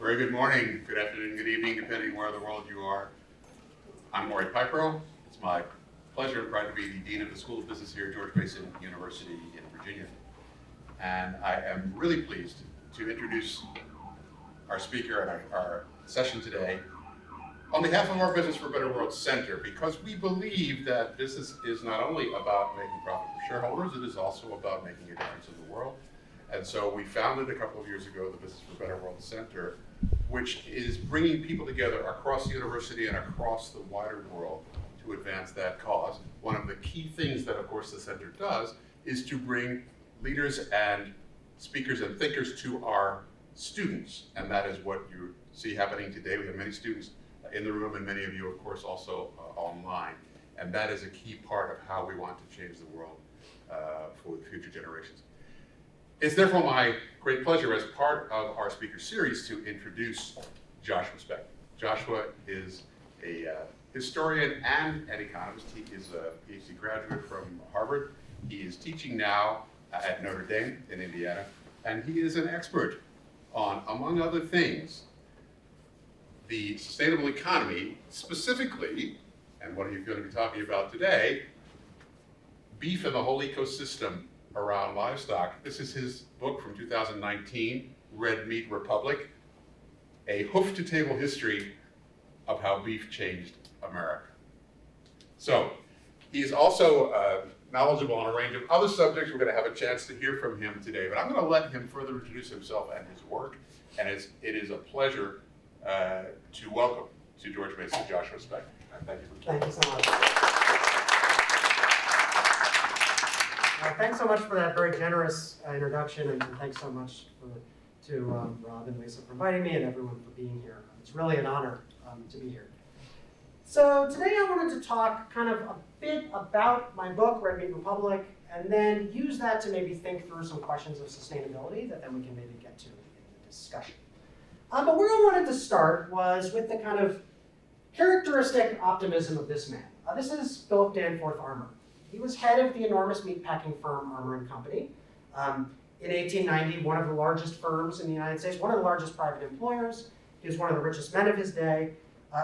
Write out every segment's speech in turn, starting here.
Very good morning, good afternoon, good evening, depending where in the world you are. I'm Maury Pipero. It's my pleasure and pride to be the Dean of the School of Business here at George Mason University in Virginia. And I am really pleased to introduce our speaker and our session today on behalf of our Business for a Better World Center, because we believe that business is not only about making profit for shareholders, it is also about making a difference in the world. And so we founded a couple of years ago the Business for a Better World Center, which is bringing people together across the university and across the wider world to advance that cause. One of the key things that, of course, the center does is to bring leaders and speakers and thinkers to our students. And that is what you see happening today. We have many students in the room and many of you, of course, also online. And that is a key part of how we want to change the world for the future generations. It's therefore my great pleasure as part of our speaker series to introduce Joshua Specht. Joshua is a historian and an economist. He is a PhD graduate from Harvard. He is teaching now at Notre Dame in Indiana, and he is an expert on, among other things, the sustainable economy, specifically, and what he's going to be talking about today, beef and the whole ecosystem around livestock. This is his book from 2019, Red Meat Republic, a hoof-to-table history of how beef changed America. So, he is also knowledgeable on a range of other subjects. We're going to have a chance to hear from him today, but I'm going to let him further introduce himself and his work, and it is a pleasure to welcome to George Mason Joshua Specht. Thank you for Thank you so much. Thanks so much for that very generous introduction, and thanks so much to Rob and Lisa for inviting me, and everyone for being here. It's really an honor to be here. So today I wanted to talk kind of a bit about my book, Red Meat Republic, and then use that to maybe think through some questions of sustainability that then we can maybe get to in the discussion. But where I wanted to start was with the kind of characteristic optimism of this man. This is Philip Danforth Armour. He was head of the enormous meatpacking firm Armour & Company. In 1890, one of the largest firms in the United States, one of the largest private employers. He was one of the richest men of his day,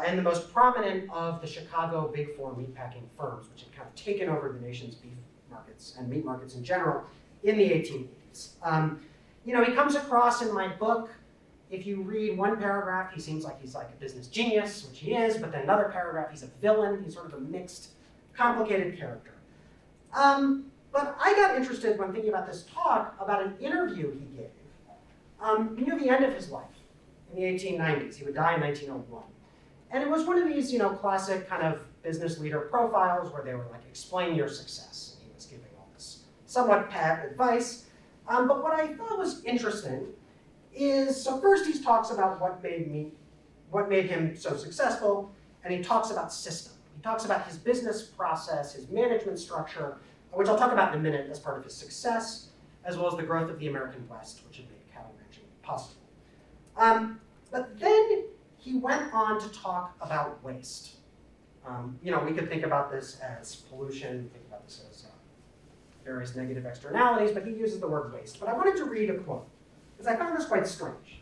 and the most prominent of the Chicago Big Four meatpacking firms, which had kind of taken over the nation's beef markets and meat markets in general in the 1880s. He comes across in my book, if you read one paragraph, he seems like he's like a business genius, which he is, but then another paragraph, he's a villain. He's sort of a mixed, complicated character. But I got interested when thinking about this talk about an interview he gave near the end of his life in the 1890s. He would die in 1901. And it was one of these, classic kind of business leader profiles where they were like, explain your success. And he was giving all this somewhat pat advice. But what I thought was interesting is, so first he talks about what made him so successful, and he talks about system. He talks about his business process, his management structure, which I'll talk about in a minute as part of his success, as well as the growth of the American West, which had made cattle ranching possible. But then he went on to talk about waste. We could think about this as pollution, think about this as various negative externalities, but he uses the word waste. But I wanted to read a quote, because I found this quite strange.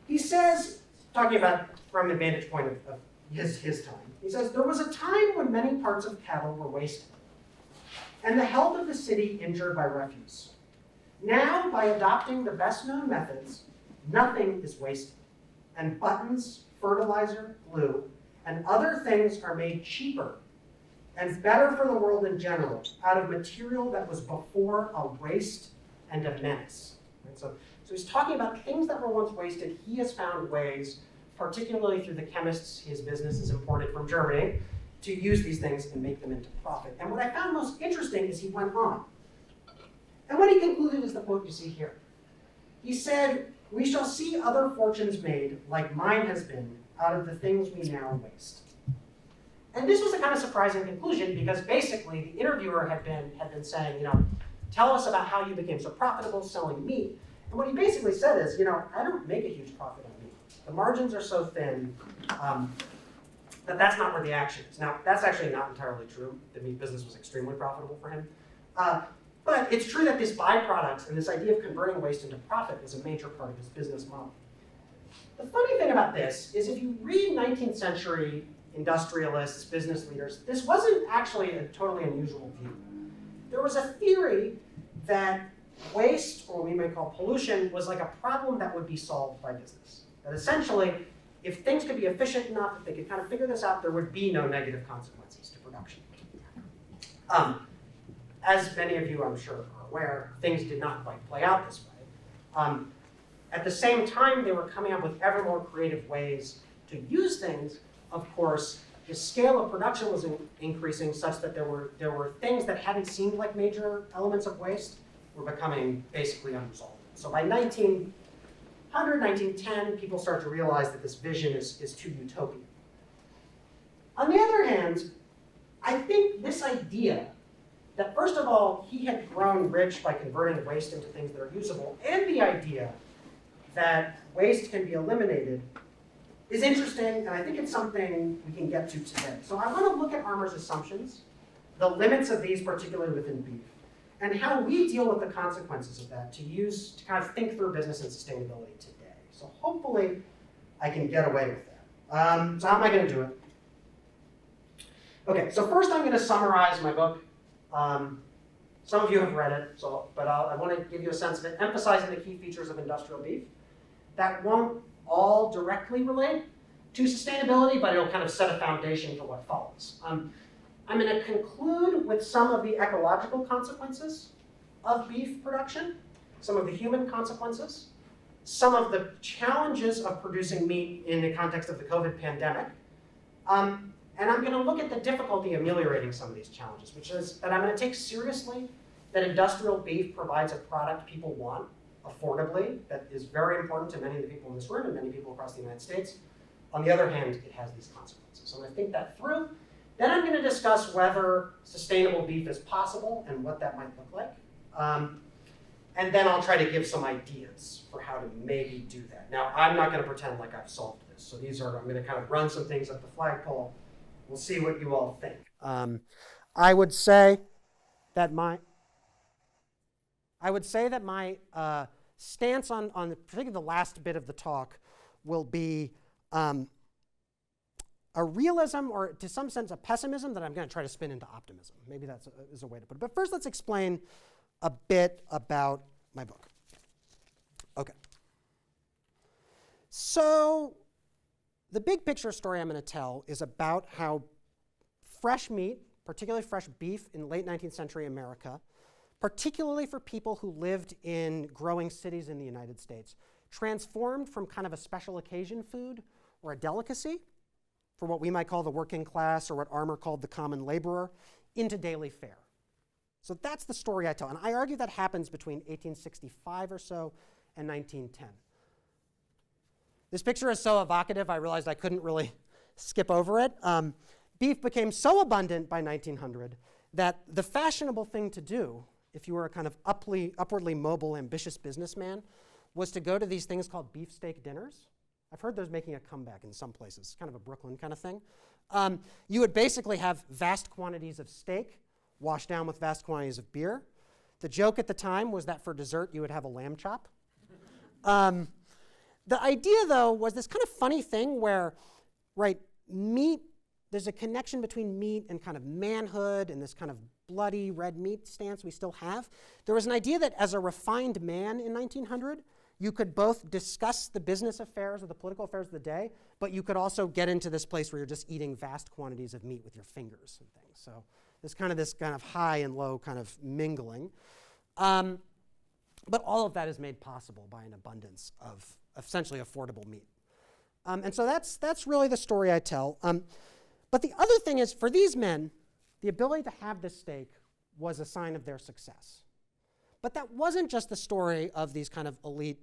He says, talking about from the vantage point of his time, he says, there was a time when many parts of cattle were wasted, and the health of the city injured by refuse. Now, by adopting the best known methods, nothing is wasted, and buttons, fertilizer, glue, and other things are made cheaper and better for the world in general out of material that was before a waste and a menace. Right? So he's talking about things that were once wasted. He has found ways, particularly through the chemists his business is imported from Germany, to use these things and make them into profit. And what I found most interesting is he went on. And what he concluded is the quote you see here. He said, "We shall see other fortunes made, like mine has been, out of the things we now waste." And this was a kind of surprising conclusion, because basically the interviewer had been saying, tell us about how you became so profitable selling meat. And what he basically said is, I don't make a huge profit on meat. The margins are so thin that that's not where the action is. Now, that's actually not entirely true. The meat business was extremely profitable for him. But it's true that this byproducts and this idea of converting waste into profit was a major part of his business model. The funny thing about this is if you read 19th century industrialists, business leaders, this wasn't actually a totally unusual view. There was a theory that waste, or what we might call pollution, was like a problem that would be solved by business. That essentially, if things could be efficient enough, if they could kind of figure this out, there would be no negative consequences to production. As many of you, I'm sure, are aware, things did not quite play out this way. At the same time, they were coming up with ever more creative ways to use things. Of course, the scale of production was increasing such that there were things that hadn't seemed like major elements of waste were becoming basically unresolved. So by 1900, 1910, people start to realize that this vision is too utopian. On the other hand, I think this idea that first of all, he had grown rich by converting waste into things that are usable, and the idea that waste can be eliminated is interesting, and I think it's something we can get to today. So I want to look at Armour's assumptions, the limits of these, particularly within beef, and how we deal with the consequences of that to kind of think through business and sustainability today. So hopefully I can get away with that. So how am I going to do it? Okay, so first I'm going to summarize my book. Some of you have read it, but I want to give you a sense of it, emphasizing the key features of industrial beef. That won't all directly relate to sustainability, but it'll kind of set a foundation for what follows. I'm going to conclude with some of the ecological consequences of beef production, some of the human consequences, some of the challenges of producing meat in the context of the COVID pandemic, and I'm going to look at the difficulty ameliorating some of these challenges, which is that I'm going to take seriously that industrial beef provides a product people want affordably, that is very important to many of the people in this room and many people across the United States. On the other hand, it has these consequences. So I'm going to think that through. Then I'm going to discuss whether sustainable beef is possible and what that might look like. And then I'll try to give some ideas for how to maybe do that. Now, I'm not going to pretend like I've solved this. So I'm going to kind of run some things up the flagpole. We'll see what you all think. I would say that my stance on particularly the last bit of the talk will be a realism, or to some sense a pessimism that I'm going to try to spin into optimism. Maybe that is a way to put it. But first let's explain a bit about my book. Okay. So the big picture story I'm going to tell is about how fresh meat, particularly fresh beef in late 19th century America, particularly for people who lived in growing cities in the United States, transformed from kind of a special occasion food or a delicacy for what we might call the working class or what Armour called the common laborer into daily fare. So that's the story I tell. And I argue that happens between 1865 or so and 1910. This picture is so evocative, I realized I couldn't really skip over it. Beef became so abundant by 1900 that the fashionable thing to do, if you were a kind of upwardly mobile, ambitious businessman, was to go to these things called beefsteak dinners. I've heard those making a comeback in some places, kind of a Brooklyn kind of thing. You would basically have vast quantities of steak washed down with vast quantities of beer. The joke at the time was that for dessert you would have a lamb chop. The idea, though, was this kind of funny thing where, right, meat, there's a connection between meat and kind of manhood and this kind of bloody red meat stance we still have. There was an idea that as a refined man in 1900, you could both discuss the business affairs or the political affairs of the day, but you could also get into this place where you're just eating vast quantities of meat with your fingers and things. So this kind of high and low kind of mingling. But all of that is made possible by an abundance of essentially affordable meat. And so that's really the story I tell. But the other thing is, for these men, the ability to have this steak was a sign of their success. But that wasn't just the story of these kind of elite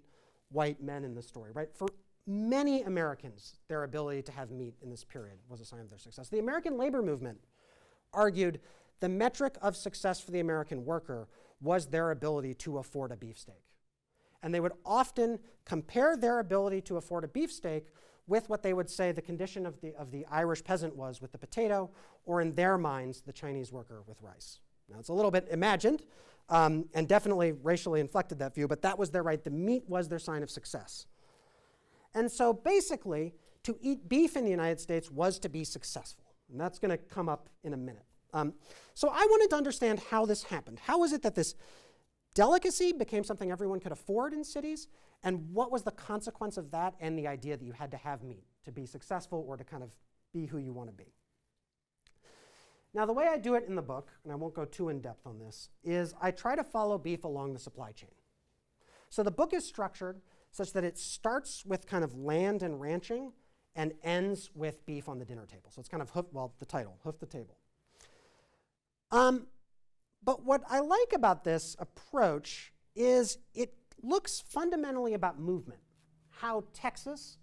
white men in the story, right? For many Americans, their ability to have meat in this period was a sign of their success. The American labor movement argued the metric of success for the American worker was their ability to afford a beefsteak. And they would often compare their ability to afford a beefsteak with what they would say the condition of the Irish peasant was with the potato, or in their minds, the Chinese worker with rice. Now, it's a little bit imagined, and definitely racially inflected that view, but that was their right. The meat was their sign of success. And so basically, to eat beef in the United States was to be successful. And that's going to come up in a minute. So I wanted to understand how this happened. How is it that this delicacy became something everyone could afford in cities? And what was the consequence of that and the idea that you had to have meat to be successful or to kind of be who you want to be? Now, the way I do it in the book, and I won't go too in depth on this, is I try to follow beef along the supply chain. So the book is structured such that it starts with kind of land and ranching and ends with beef on the dinner table. So it's kind of, the title, Hoof the Table. But what I like about this approach is it looks fundamentally about movement, how Texas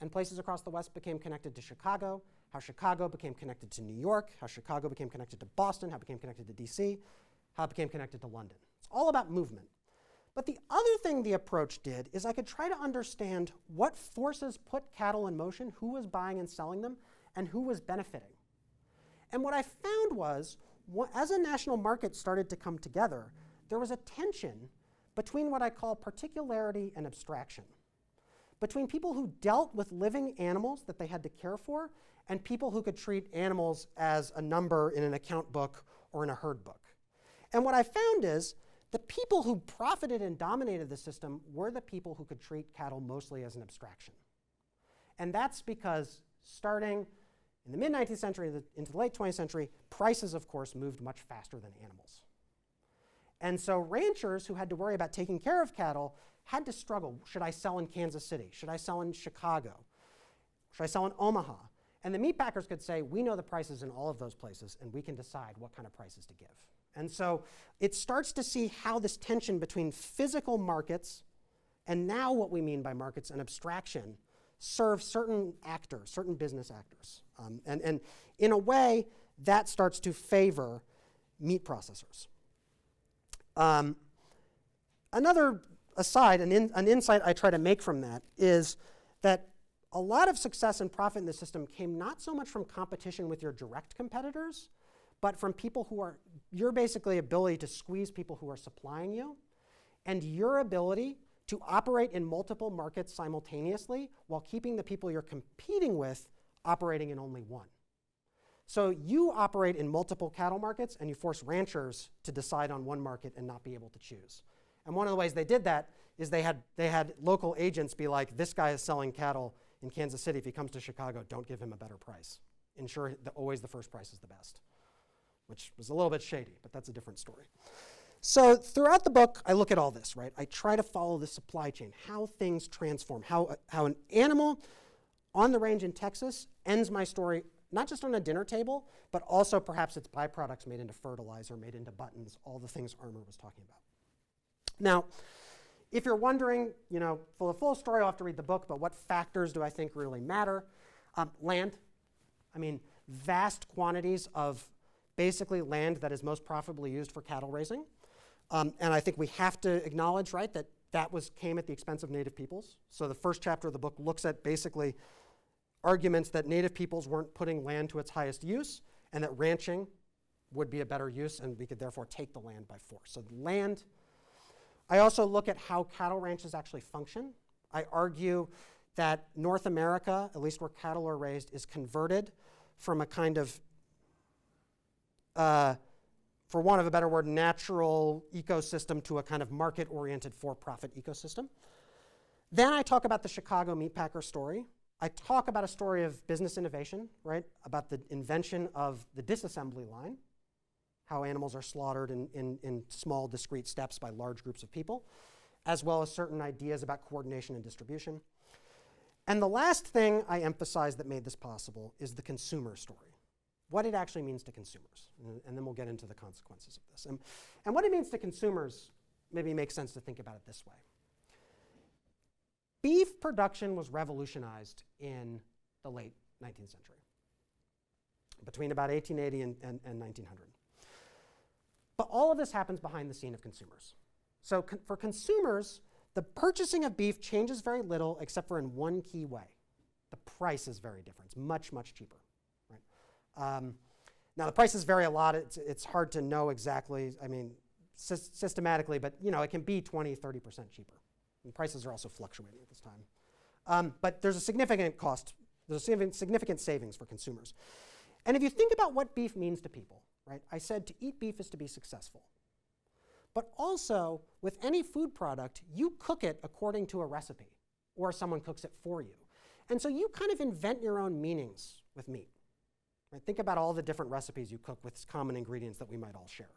and places across the West became connected to Chicago, how Chicago became connected to New York, how Chicago became connected to Boston, how it became connected to DC, how it became connected to London. It's all about movement. But the other thing the approach did is I could try to understand what forces put cattle in motion, who was buying and selling them, and who was benefiting. And what I found was, as a national market started to come together, there was a tension between what I call particularity and abstraction, between people who dealt with living animals that they had to care for and people who could treat animals as a number in an account book or in a herd book. And what I found is the people who profited and dominated the system were the people who could treat cattle mostly as an abstraction. And that's because starting in the mid-19th century into the late 20th century, prices, of course, moved much faster than animals. And so ranchers who had to worry about taking care of cattle had to struggle. Should I sell in Kansas City? Should I sell in Chicago? Should I sell in Omaha? And the meat packers could say, we know the prices in all of those places, and we can decide what kind of prices to give. And so it starts to see how this tension between physical markets and now what we mean by markets and abstraction serve certain actors, certain business actors. And in a way, that starts to favor meat processors. Another aside, an insight I try to make from that is that a lot of success and profit in the system came not so much from competition with your direct competitors, but from people who are, your basically ability to squeeze people who are supplying you, and your ability to operate in multiple markets simultaneously while keeping the people you're competing with operating in only one. So you operate in multiple cattle markets and you force ranchers to decide on one market and not be able to choose. And one of the ways they did that is they had local agents be like, this guy is selling cattle in Kansas City. If he comes to Chicago, don't give him a better price. Ensure that always the first price is the best, which was a little bit shady, but that's a different story. So throughout the book, I look at all this, right? I try to follow the supply chain, how things transform, how an animal on the range in Texas ends my story not just on a dinner table, but also perhaps its byproducts made into fertilizer, made into buttons, all the things Armour was talking about. Now, if you're wondering, for the full story, I'll have to read the book, but what factors do I think really matter? Land. I mean, vast quantities of basically land that is most profitably used for cattle raising. And I think we have to acknowledge, right, that came at the expense of native peoples. So the first chapter of the book looks at basically arguments that native peoples weren't putting land to its highest use and that ranching would be a better use and we could therefore take the land by force. So land. I also look at how cattle ranches actually function. I argue that North America, at least where cattle are raised, is converted from a kind of for want of a better word, natural ecosystem to a kind of market-oriented for-profit ecosystem. Then I talk about the Chicago meatpacker story. I talk about a story of business innovation, right? About the invention of the disassembly line, how animals are slaughtered in small, discrete steps by large groups of people, as well as certain ideas about coordination and distribution. And the last thing I emphasize that made this possible is the consumer story. What it actually means to consumers. And then we'll get into the consequences of this. And what it means to consumers maybe makes sense to think about it this way. Beef production was revolutionized in the late 19th century, between about 1880 and 1900. But all of this happens behind the scene of consumers. So for consumers, the purchasing of beef changes very little except for in one key way. The price is very different. It's much, much cheaper. Now the prices vary a lot. It's hard to know exactly, systematically, but it can be 20, 30% cheaper. And prices are also fluctuating at this time. But there's a significant cost. There's a significant savings for consumers. And if you think about what beef means to people, right? I said to eat beef is to be successful. But also, with any food product, you cook it according to a recipe, or someone cooks it for you. And so you kind of invent your own meanings with meat. Right? Think about all the different recipes you cook with common ingredients that we might all share.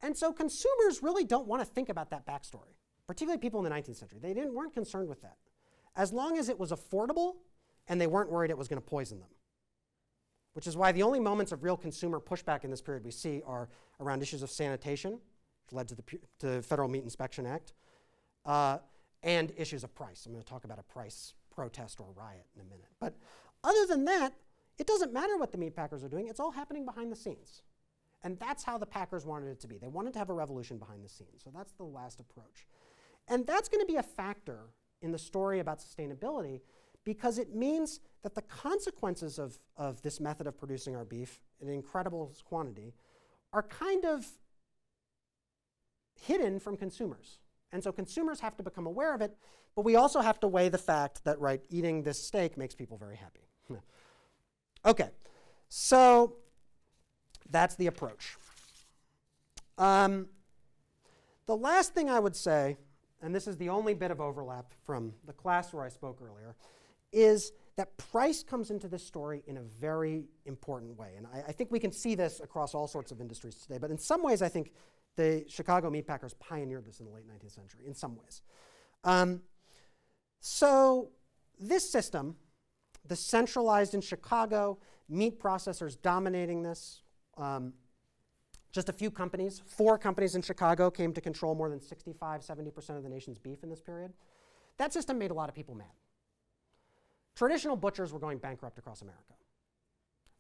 And so consumers really don't want to think about that backstory, particularly people in the 19th century. They weren't concerned with that. As long as it was affordable and they weren't worried it was going to poison them. Which is why the only moments of real consumer pushback in this period we see are around issues of sanitation, which led to the Federal Meat Inspection Act, and issues of price. I'm going to talk about a price protest or riot in a minute. But other than that, it doesn't matter what the meat packers are doing. It's all happening behind the scenes. And that's how the packers wanted it to be. They wanted to have a revolution behind the scenes. So that's the last approach. And that's going to be a factor in the story about sustainability, because it means that the consequences of this method of producing our beef in incredible quantity are kind of hidden from consumers. And so consumers have to become aware of it, but we also have to weigh the fact that, right, eating this steak makes people very happy. Okay, so that's the approach. The last thing I would say, and this is the only bit of overlap from the class where I spoke earlier, is that price comes into this story in a very important way. And I think we can see this across all sorts of industries today, but in some ways I think the Chicago meatpackers pioneered this in the late 19th century, in some ways. So this system, the centralized in Chicago, meat processors dominating this, just a few companies, 4 companies in Chicago came to control more than 65–70% of the nation's beef in this period. That system made a lot of people mad. Traditional butchers were going bankrupt across America.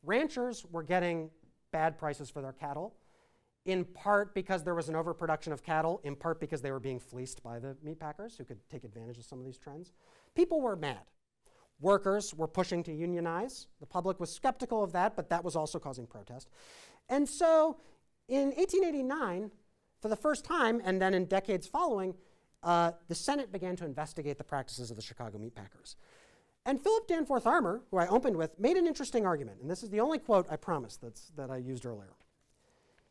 Ranchers were getting bad prices for their cattle, in part because there was an overproduction of cattle, in part because they were being fleeced by the meat packers who could take advantage of some of these trends. People were mad. Workers were pushing to unionize. The public was skeptical of that, but that was also causing protest. And so in 1889, for the first time, and then in decades following, the Senate began to investigate the practices of the Chicago meat packers. And Philip Danforth Armour, who I opened with, made an interesting argument. And this is the only quote I promised that I used earlier.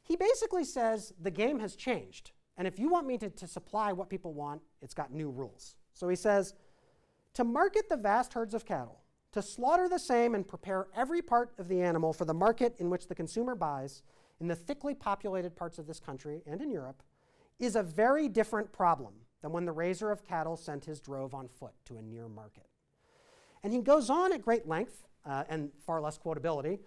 He basically says, the game has changed. And if you want me to supply what people want, it's got new rules. So he says, to market the vast herds of cattle, to slaughter the same and prepare every part of the animal for the market in which the consumer buys in the thickly populated parts of this country and in Europe is a very different problem than when the raiser of cattle sent his drove on foot to a near market. And he goes on at great length, and far less quotability,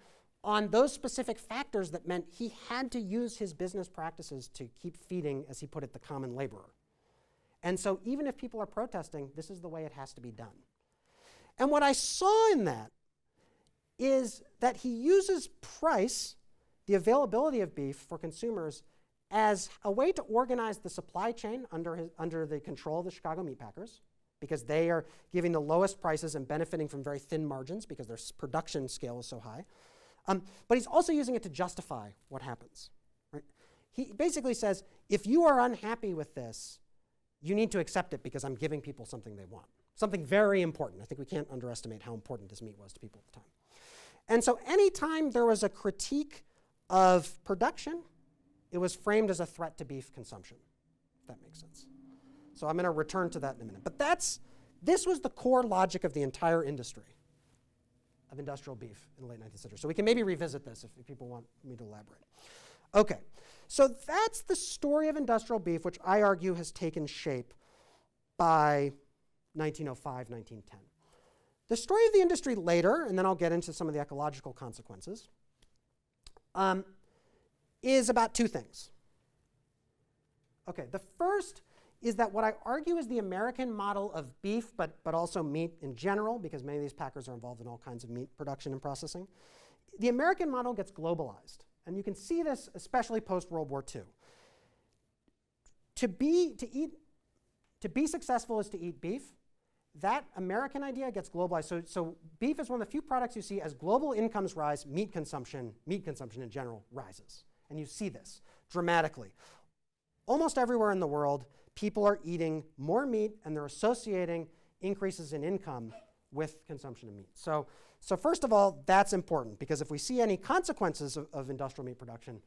on those specific factors that meant he had to use his business practices to keep feeding, as he put it, the common laborer. And so even if people are protesting, this is the way it has to be done. And what I saw in that is that he uses price, the availability of beef for consumers, as a way to organize the supply chain under the control of the Chicago meat packers, because they are giving the lowest prices and benefiting from very thin margins because their production scale is so high. But he's also using it to justify what happens. Right? He basically says, if you are unhappy with this, you need to accept it because I'm giving people something they want. Something very important. I think we can't underestimate how important this meat was to people at the time. And so anytime there was a critique of production, it was framed as a threat to beef consumption, if that makes sense. So I'm going to return to that in a minute. But this was the core logic of the entire industry of industrial beef in the late 19th century. So we can maybe revisit this if people want me to elaborate. Okay, so that's the story of industrial beef, which I argue has taken shape by 1905, 1910. The story of the industry later, and then I'll get into some of the ecological consequences, is about 2 things. Okay, the first is that what I argue is the American model of beef, but also meat in general, because many of these packers are involved in all kinds of meat production and processing. The American model gets globalized, and you can see this especially post-World War II. To be successful is to eat beef. That American idea gets globalized. So beef is one of the few products you see as global incomes rise, meat consumption in general rises. And you see this dramatically. Almost everywhere in the world, people are eating more meat and they're associating increases in income with consumption of meat. So first of all, that's important, because if we see any consequences of industrial meat production,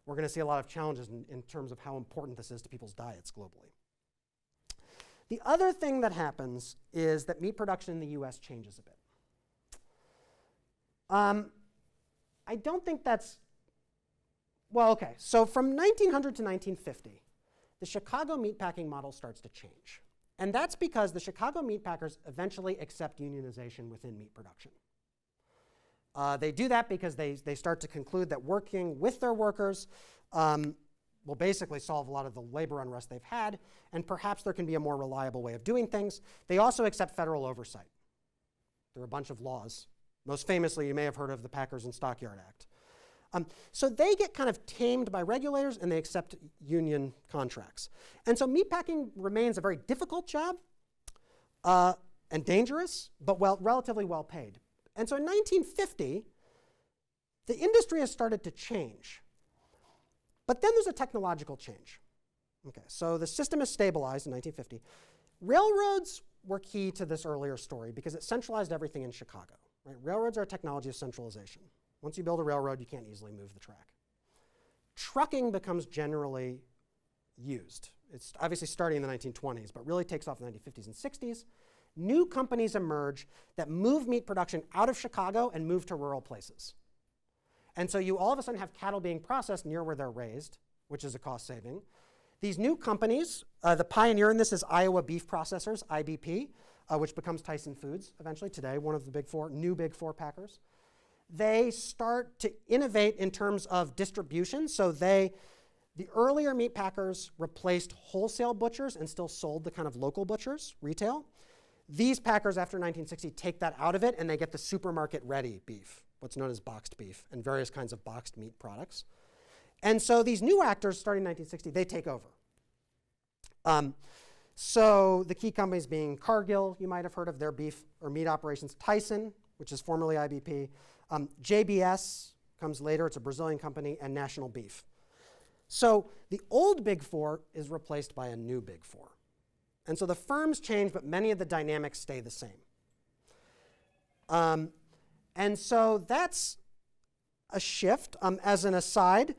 we're going to see a lot of challenges in terms of how important this is to people's diets globally. The other thing that happens is that meat production in the US changes a bit. I don't think that's, well, okay. So from 1900 to 1950, the Chicago meatpacking model starts to change. And that's because the Chicago meatpackers eventually accept unionization within meat production. They do that because they start to conclude that working with their workers will basically solve a lot of the labor unrest they've had, and perhaps there can be a more reliable way of doing things. They also accept federal oversight. There are a bunch of laws. Most famously, you may have heard of the Packers and Stockyard Act. So they get kind of tamed by regulators, and they accept union contracts. And so meatpacking remains a very difficult job and dangerous, but relatively well paid. And so in 1950, the industry has started to change. But then there's a technological change. Okay, so the system is stabilized in 1950. Railroads were key to this earlier story because it centralized everything in Chicago. Right? Railroads are a technology of centralization. Once you build a railroad, you can't easily move the track. Trucking becomes generally used. It's obviously starting in the 1920s, but really takes off in the 1950s and 60s. New companies emerge that move meat production out of Chicago and move to rural places. And so you all of a sudden have cattle being processed near where they're raised, which is a cost saving. These new companies, the pioneer in this is Iowa Beef Processors, IBP, which becomes Tyson Foods eventually today, one of the big four, new big four packers. They start to innovate in terms of distribution. So the earlier meat packers replaced wholesale butchers and still sold the kind of local butchers, retail. These packers after 1960 take that out of it and they get the supermarket ready beef, what's known as boxed beef, and various kinds of boxed meat products. And so these new actors starting in 1960, they take over. So the key companies being Cargill, you might have heard of their beef or meat operations, Tyson, which is formerly IBP, JBS comes later, it's a Brazilian company, and National Beef. So the old Big Four is replaced by a new Big Four. And so the firms change, but many of the dynamics stay the same. And so that's a shift. As an aside,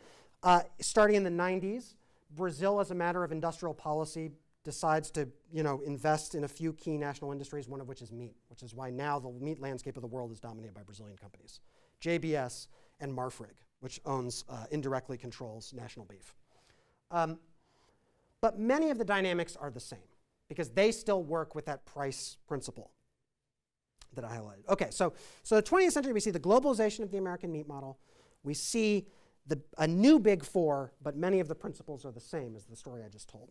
starting in the 90s, Brazil, as a matter of industrial policy, decides to invest in a few key national industries, one of which is meat, which is why now the meat landscape of the world is dominated by Brazilian companies. JBS and Marfrig, which owns, indirectly controls National Beef. But many of the dynamics are the same because they still work with that price principle that I highlighted. Okay, so the 20th century, we see the globalization of the American meat model. We see a new Big Four, but many of the principles are the same as the story I just told.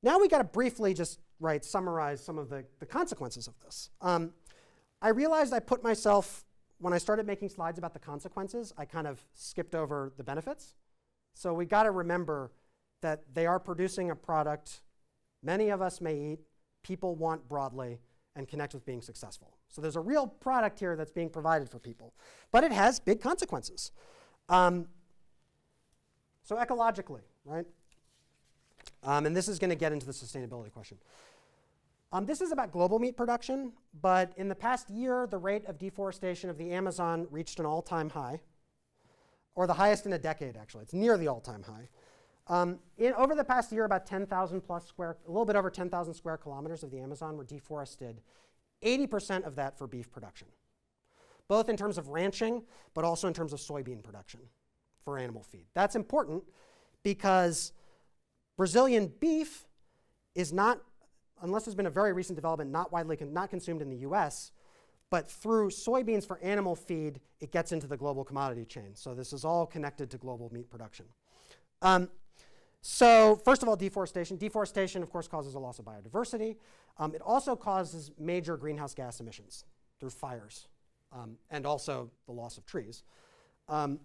Now we got to briefly just summarize some of the consequences of this. I realized I put myself, when I started making slides about the consequences, I kind of skipped over the benefits. So we got to remember that they are producing a product many of us may eat, people want broadly, and connect with being successful. So there's a real product here that's being provided for people. But it has big consequences. So ecologically, right? And this is going to get into the sustainability question. This is about global meat production, but in the past year, the rate of deforestation of the Amazon reached an all-time high, or the highest in a decade, actually. It's near the all-time high. Over the past year, about 10,000 plus a little bit over 10,000 square kilometers of the Amazon were deforested, 80% of that for beef production, both in terms of ranching, but also in terms of soybean production for animal feed. That's important because Brazilian beef is not, unless there's been a very recent development, not consumed in the US, but through soybeans for animal feed, it gets into the global commodity chain. So this is all connected to global meat production. So first of all, deforestation. Deforestation, of course, causes a loss of biodiversity. It also causes major greenhouse gas emissions through fires and also the loss of trees. So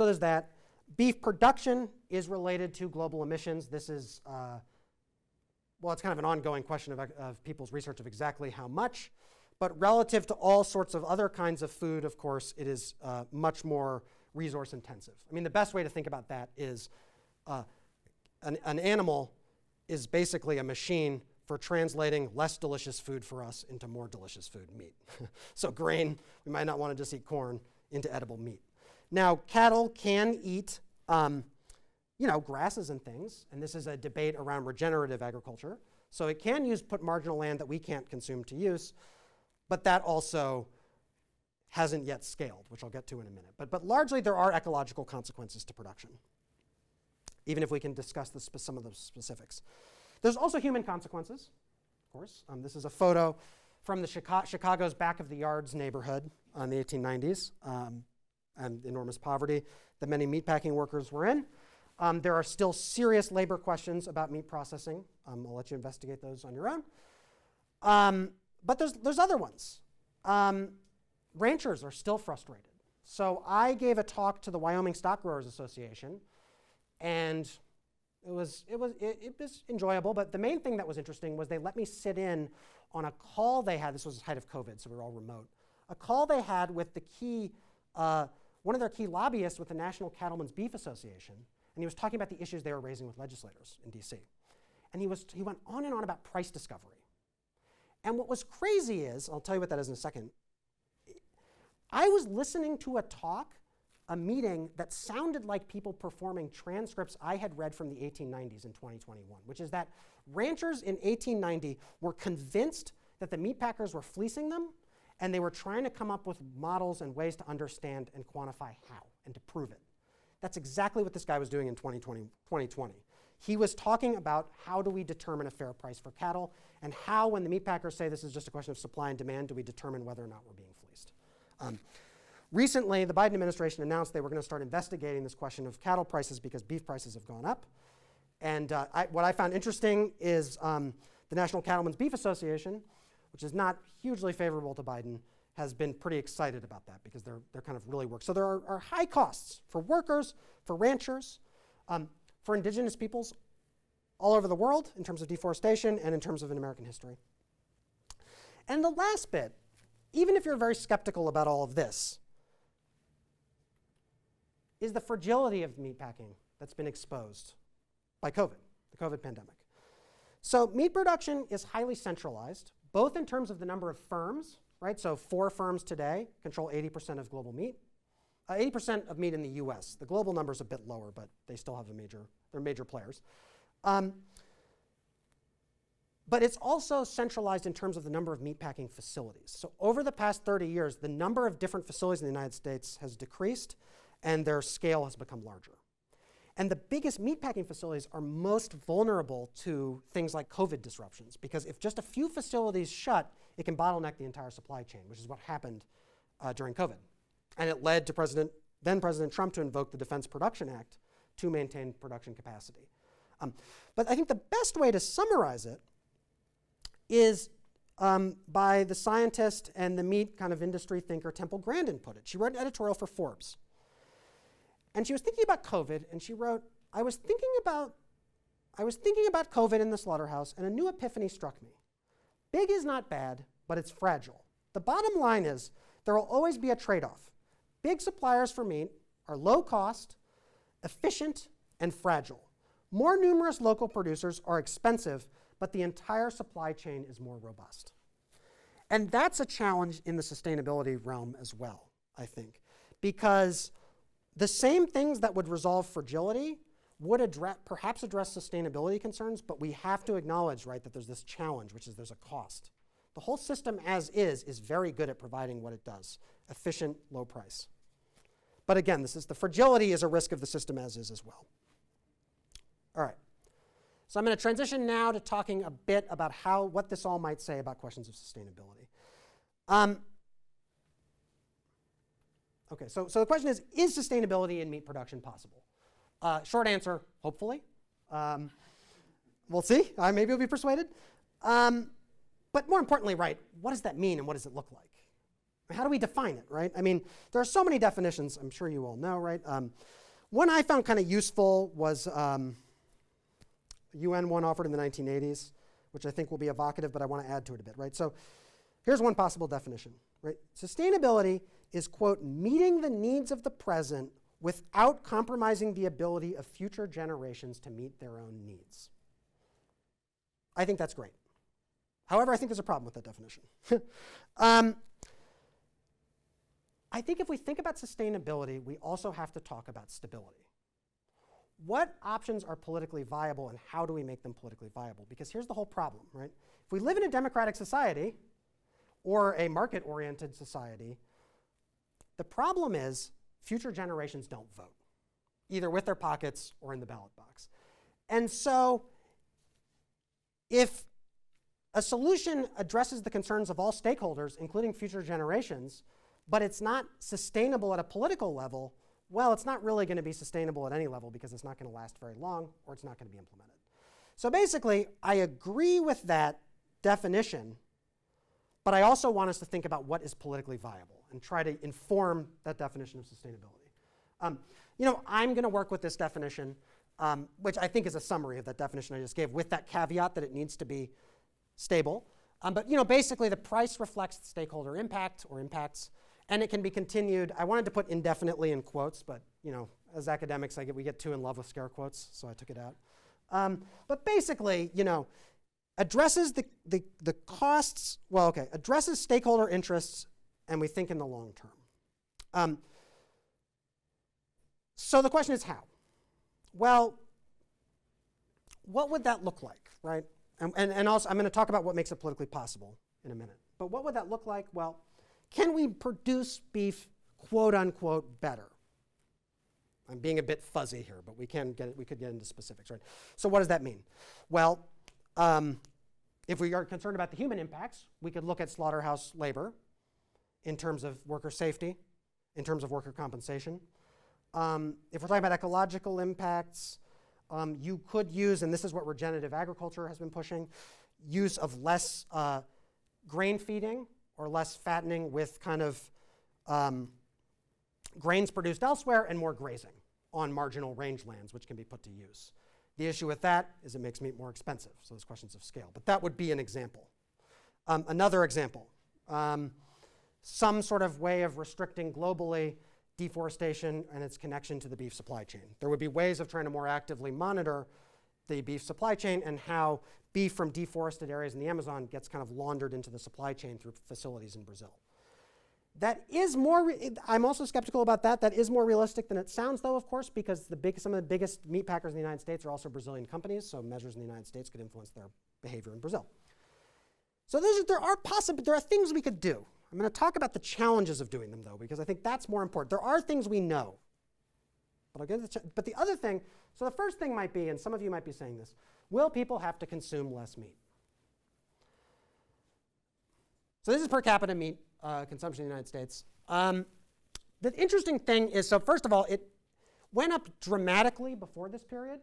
there's that. Beef production is related to global emissions. This is, well, it's kind of an ongoing question of people's research of exactly how much. But relative to all sorts of other kinds of food, of course, it is much more resource intensive. I mean, the best way to think about that is an animal is basically a machine for translating less delicious food for us into more delicious food, meat. So grain, we might not want to just eat corn, into edible meat. Now, cattle can eat grasses and things, and this is a debate around regenerative agriculture. So it can put marginal land that we can't consume to use, but that also hasn't yet scaled, which I'll get to in a minute. But largely, there are ecological consequences to production, even if we can discuss some of the specifics. There's also human consequences, of course. This is a photo from the Chicago's back of the yards neighborhood in the 1890s, and enormous poverty that many meatpacking workers were in. There are still serious labor questions about meat processing. I'll let you investigate those on your own. But there's other ones. Ranchers are still frustrated. So I gave a talk to the Wyoming Stock Growers Association, and it was enjoyable, but the main thing that was interesting was they let me sit in on a call they had. This was the height of COVID, so we were all remote. A call they had with one of their key lobbyists with the National Cattlemen's Beef Association, and he was talking about the issues they were raising with legislators in DC. And he went on and on about price discovery. And what was crazy is, I'll tell you what that is in a second, I was listening to a meeting that sounded like people performing transcripts I had read from the 1890s in 2021, which is that ranchers in 1890 were convinced that the meatpackers were fleecing them, and they were trying to come up with models and ways to understand and quantify how and to prove it. That's exactly what this guy was doing in 2020. He was talking about how do we determine a fair price for cattle, and how, when the meatpackers say this is just a question of supply and demand, do we determine whether or not we're being fleeced. Recently, the Biden administration announced they were going to start investigating this question of cattle prices because beef prices have gone up. And what I found interesting is the National Cattlemen's Beef Association, which is not hugely favorable to Biden, has been pretty excited about that because they're kind of really work. So there are high costs for workers, for ranchers, for indigenous peoples all over the world in terms of deforestation and in terms of American history. And the last bit, even if you're very skeptical about all of this, is the fragility of meatpacking that's been exposed by COVID, the COVID pandemic. So meat production is highly centralized, both in terms of the number of firms, right? So 4 firms today control 80% of global meat, 80% of meat in the US. The global number is a bit lower, but they still have they're major players. But it's also centralized in terms of the number of meatpacking facilities. So over the past 30 years, the number of different facilities in the United States has decreased, and their scale has become larger. And the biggest meatpacking facilities are most vulnerable to things like COVID disruptions, because if just a few facilities shut, it can bottleneck the entire supply chain, which is what happened during COVID. And it led to then President Trump to invoke the Defense Production Act to maintain production capacity. But I think the best way to summarize it is by the scientist and the meat kind of industry thinker Temple Grandin put it. She wrote an editorial for Forbes. And she was thinking about COVID, and she wrote, I was thinking about COVID in the slaughterhouse, and a new epiphany struck me. Big is not bad, but it's fragile. The bottom line is there will always be a trade-off. Big suppliers for meat are low cost, efficient, and fragile. More numerous local producers are expensive, but the entire supply chain is more robust. And that's a challenge in the sustainability realm as well, I think, because the same things that would resolve fragility would perhaps address sustainability concerns, but we have to acknowledge, right, that there's this challenge, which is there's a cost. The whole system as is very good at providing what it does, efficient, low price. But again, the fragility is a risk of the system as is as well. All right. So I'm going to transition now to talking a bit about what this all might say about questions of sustainability. Okay, so the question is sustainability in meat production possible? Short answer, hopefully. We'll see. Maybe you'll be persuaded. But more importantly, right, what does that mean and what does it look like? How do we define it, right? I mean, there are so many definitions, I'm sure you all know, right? One I found kind of useful was UN one offered in the 1980s, which I think will be evocative, but I want to add to it a bit, right? So here's one possible definition, right? Sustainability is, quote, meeting the needs of the present without compromising the ability of future generations to meet their own needs. I think that's great. However, I think there's a problem with that definition. I think if we think about sustainability, we also have to talk about stability. What options are politically viable and how do we make them politically viable? Because here's the whole problem, right? If we live in a democratic society or a market-oriented society, the problem is future generations don't vote, either with their pockets or in the ballot box. And so if a solution addresses the concerns of all stakeholders, including future generations, but it's not sustainable at a political level, well, it's not really going to be sustainable at any level because it's not going to last very long or it's not going to be implemented. So basically, I agree with that definition, but I also want us to think about what is politically viable and try to inform that definition of sustainability. I'm going to work with this definition, which I think is a summary of that definition I just gave, with that caveat that it needs to be stable. But basically, the price reflects the stakeholder impact or impacts, and it can be continued. I wanted to put indefinitely in quotes, but as academics, we get too in love with scare quotes, so I took it out. But basically, addresses the costs. Well, okay, addresses stakeholder interests, and we think in the long term. So the question is how? Well, what would that look like, right? And also, I'm going to talk about what makes it politically possible in a minute. But what would that look like? Well, can we produce beef, quote unquote, better? I'm being a bit fuzzy here, but we could get into specifics, right? So what does that mean? Well, if we are concerned about the human impacts, we could look at slaughterhouse labor in terms of worker safety, in terms of worker compensation. If we're talking about ecological impacts, you could use, and this is what regenerative agriculture has been pushing, use of less grain feeding or less fattening with kind of grains produced elsewhere and more grazing on marginal rangelands, which can be put to use. The issue with that is it makes meat more expensive, so there's questions of scale. But that would be an example. Another example, some sort of way of restricting globally deforestation and its connection to the beef supply chain. There would be ways of trying to more actively monitor the beef supply chain and how beef from deforested areas in the Amazon gets kind of laundered into the supply chain through facilities in Brazil. That is more, I'm also skeptical about that. That is more realistic than it sounds, though, of course, because some of the biggest meat packers in the United States are also Brazilian companies, so measures in the United States could influence their behavior in Brazil. So there are things we could do. I'm going to talk about the challenges of doing them, though, because I think that's more important. There are things we know. But the other thing, so the first thing might be, and some of you might be saying this, will people have to consume less meat? So this is per capita meat consumption in the United States. The interesting thing is, so first of all, it went up dramatically before this period,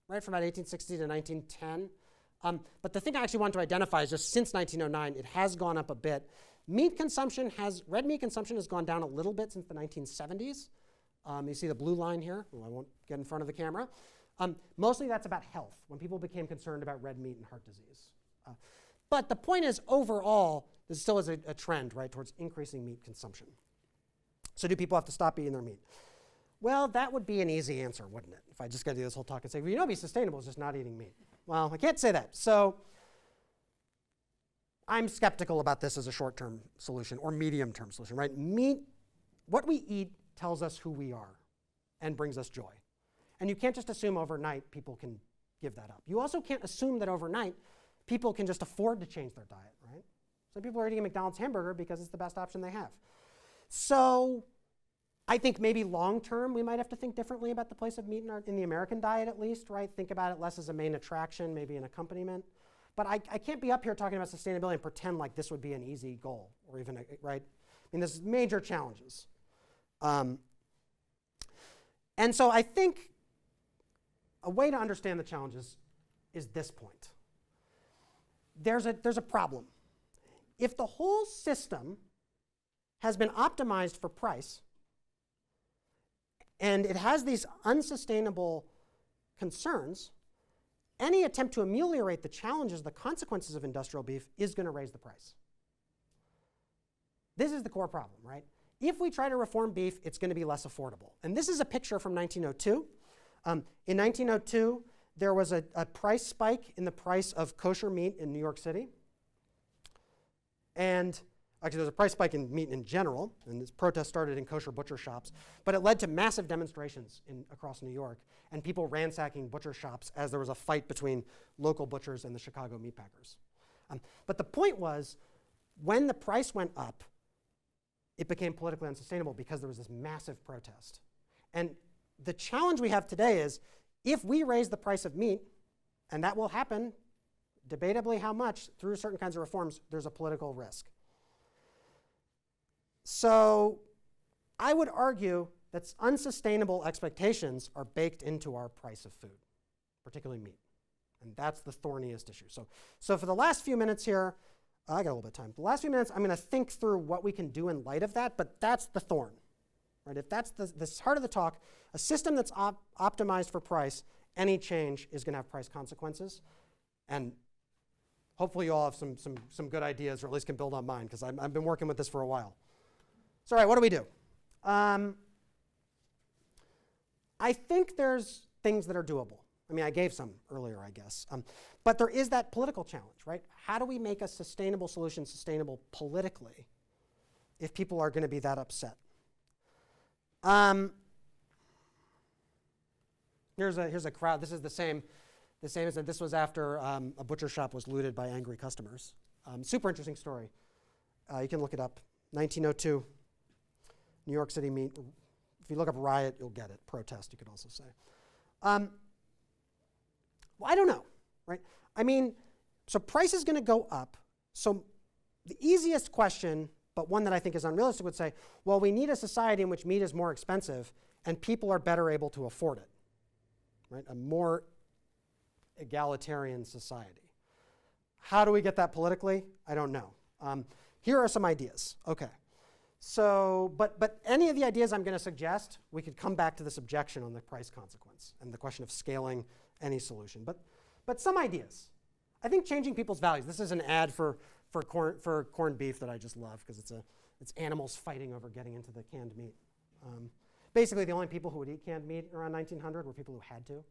right, from about 1860 to 1910. But the thing I actually want to identify is just since 1909, it has gone up a bit. Red meat consumption has gone down a little bit since the 1970s. You see the blue line here. Well, I won't get in front of the camera. Mostly that's about health, when people became concerned about red meat and heart disease. But the point is, overall, there still is a trend, right, towards increasing meat consumption. So do people have to stop eating their meat? Well, that would be an easy answer, wouldn't it? If I just got to do this whole talk and say, well, be sustainable is just not eating meat. Well, I can't say that. So I'm skeptical about this as a short-term solution or medium-term solution, right? Meat, what we eat tells us who we are and brings us joy. And you can't just assume overnight people can give that up. You also can't assume that overnight people can just afford to change their diet, right? Some people are eating a McDonald's hamburger because it's the best option they have. So I think maybe long-term we might have to think differently about the place of meat in the American diet at least, right? Think about it less as a main attraction, maybe an accompaniment. But I can't be up here talking about sustainability and pretend like this would be an easy goal or even, right? I mean, there's major challenges. And so I think a way to understand the challenges is this point. There's a problem. If the whole system has been optimized for price and it has these unsustainable concerns, any attempt to ameliorate the challenges, the consequences of industrial beef is going to raise the price. This is the core problem, right? If we try to reform beef, it's going to be less affordable. And this is a picture from 1902. In 1902, there was a price spike in the price of kosher meat in New York City. And actually, there's a price spike in meat in general, and this protest started in kosher butcher shops, but it led to massive demonstrations across New York, and people ransacking butcher shops as there was a fight between local butchers and the Chicago meatpackers. But the point was, when the price went up, it became politically unsustainable because there was this massive protest. And the challenge we have today is, if we raise the price of meat, and that will happen, debatably how much, through certain kinds of reforms, there's a political risk. So I would argue that unsustainable expectations are baked into our price of food, particularly meat. And that's the thorniest issue. So for the last few minutes here, I got a little bit of time. The last few minutes, I'm going to think through what we can do in light of that, but that's the thorn. Right? If that's the heart of the talk, a system that's optimized for price, any change is going to have price consequences. And hopefully you all have some good ideas, or at least can build on mine, because I've been working with this for a while. So all right, what do we do? I think there's things that are doable. I mean, I gave some earlier, I guess. But there is that political challenge, right? How do we make a sustainable solution sustainable politically if people are going to be that upset? Here's a crowd. This is the same as this was after a butcher shop was looted by angry customers. Super interesting story. You can look it up. 1902, New York City meat. If you look up riot, you'll get it. Protest, you could also say. Well, I don't know, right? I mean, so price is going to go up. So the easiest question, but one that I think is unrealistic, would say, well, we need a society in which meat is more expensive and people are better able to afford it, right? A more egalitarian society. How do we get that politically? I don't know. Here are some ideas. Okay. So, but any of the ideas I'm going to suggest, we could come back to this objection on the price consequence and the question of scaling any solution. But some ideas. I think changing people's values. This is an ad for corned beef that I just love because it's animals fighting over getting into the canned meat. Basically, the only people who would eat canned meat around 1900 were people who had to.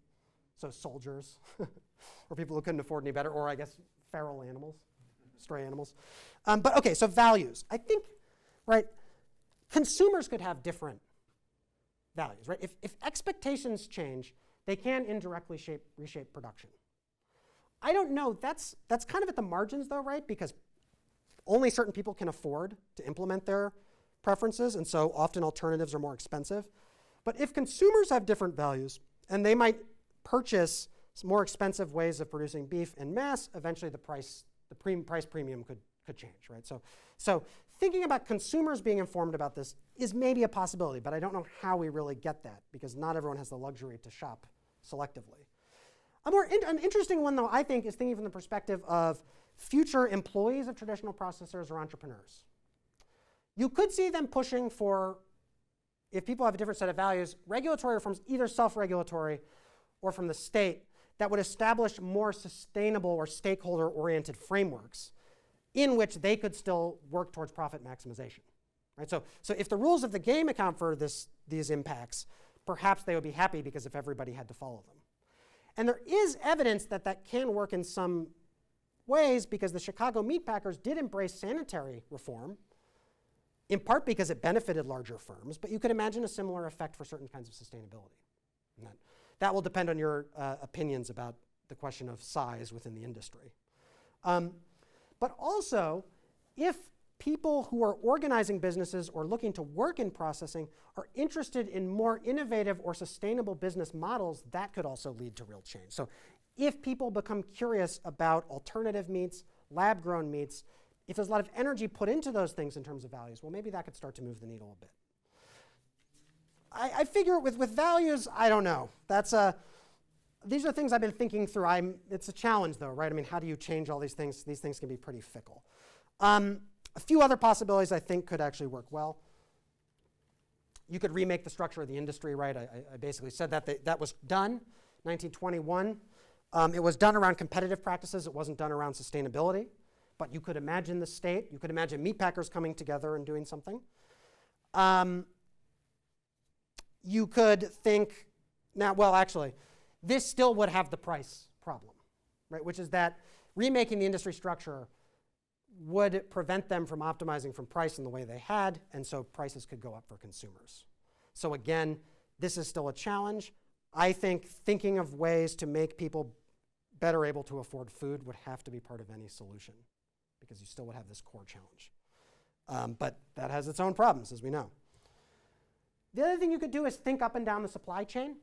So soldiers, or people who couldn't afford any better, or I guess feral animals, stray animals. But okay, so values. I think, right, consumers could have different values, right? If expectations change, they can indirectly reshape production. I don't know, that's kind of at the margins though, right? Because only certain people can afford to implement their preferences, and so often alternatives are more expensive. But if consumers have different values, and they might purchase more expensive ways of producing beef en masse, eventually the price premium could change, right? So thinking about consumers being informed about this is maybe a possibility, but I don't know how we really get that, because not everyone has the luxury to shop selectively. An interesting one, though, I think, is thinking from the perspective of future employees of traditional processors or entrepreneurs. You could see them pushing for, if people have a different set of values, regulatory reforms, either self-regulatory or from the state, that would establish more sustainable or stakeholder-oriented frameworks in which they could still work towards profit maximization. Right? So if the rules of the game account for these impacts, perhaps they would be happy, because if everybody had to follow them. And there is evidence that that can work in some ways, because the Chicago meatpackers did embrace sanitary reform, in part because it benefited larger firms, but you could imagine a similar effect for certain kinds of sustainability. And that will depend on your opinions about the question of size within the industry. But also, if people who are organizing businesses or looking to work in processing are interested in more innovative or sustainable business models, that could also lead to real change. So if people become curious about alternative meats, lab-grown meats, if there's a lot of energy put into those things in terms of values, well, maybe that could start to move the needle a bit. I figure with values, I don't know. These are things I've been thinking through. It's a challenge, though, right? I mean, how do you change all these things? These things can be pretty fickle. A few other possibilities I think could actually work well. You could remake the structure of the industry, right? I basically said that was done, 1921. It was done around competitive practices. It wasn't done around sustainability. But you could imagine the state. You could imagine meatpackers coming together and doing something. You could think, actually, this still would have the price problem, right? Which is that remaking the industry structure would prevent them from optimizing from price in the way they had, and so prices could go up for consumers. So again, this is still a challenge. I think thinking of ways to make people better able to afford food would have to be part of any solution, because you still would have this core challenge. But that has its own problems, as we know. The other thing you could do is think up and down the supply chain.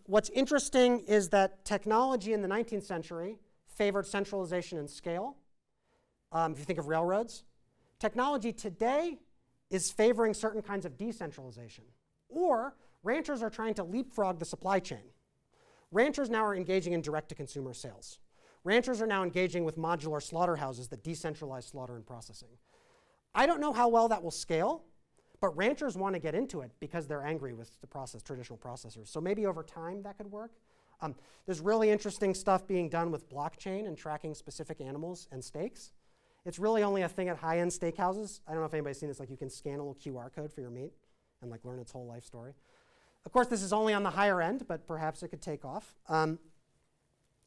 What's interesting is that technology in the 19th century favored centralization and scale. If you think of railroads, technology today is favoring certain kinds of decentralization. Or ranchers are trying to leapfrog the supply chain. Ranchers now are engaging in direct-to-consumer sales. Ranchers are now engaging with modular slaughterhouses that decentralize slaughter and processing. I don't know how well that will scale, but ranchers want to get into it because they're angry with the traditional processors. So maybe over time that could work. There's really interesting stuff being done with blockchain and tracking specific animals and steaks. It's really only a thing at high-end steakhouses. I don't know if anybody's seen this, like you can scan a little QR code for your meat and like learn its whole life story. Of course, this is only on the higher end, but perhaps it could take off.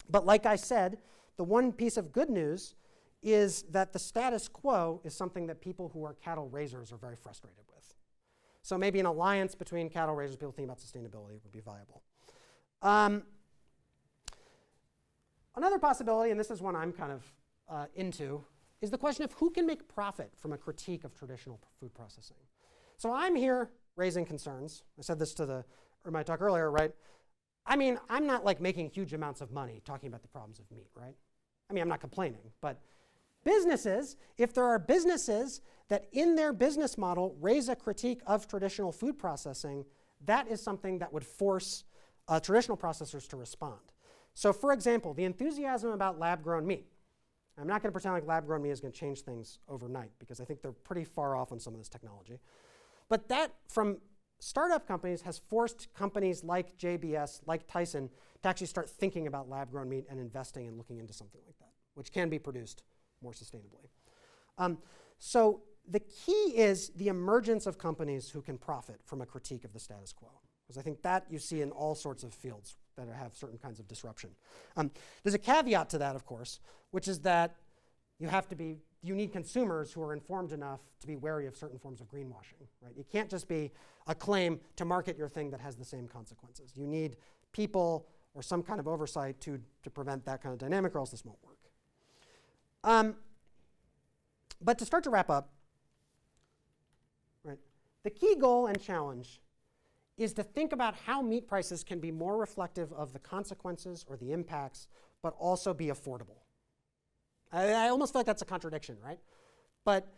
But like I said, the one piece of good news is that the status quo is something that people who are cattle raisers are very frustrated with. So maybe an alliance between cattle raisers, people thinking about sustainability, would be viable. Another possibility, and this is one I'm kind of into, is the question of who can make profit from a critique of traditional food processing. So I'm here raising concerns. I said this to my talk earlier, right? I mean, I'm not like making huge amounts of money talking about the problems of meat, right? I mean, I'm not complaining, but businesses, if there are businesses that in their business model raise a critique of traditional food processing, that is something that would force traditional processors to respond. So for example, the enthusiasm about lab-grown meat. I'm not going to pretend like lab-grown meat is going to change things overnight, because I think they're pretty far off on some of this technology. But that, from startup companies, has forced companies like JBS, like Tyson, to actually start thinking about lab-grown meat and investing and looking into something like that, which can be produced more sustainably. So the key is the emergence of companies who can profit from a critique of the status quo, because I think that you see in all sorts of fields that have certain kinds of disruption. There's a caveat to that, of course, which is that you need consumers who are informed enough to be wary of certain forms of greenwashing, right? It can't just be a claim to market your thing that has the same consequences. You need people or some kind of oversight to prevent that kind of dynamic, or else this won't work. But to start to wrap up, right, the key goal and challenge is to think about how meat prices can be more reflective of the consequences or the impacts, but also be affordable. I almost feel like that's a contradiction, right? But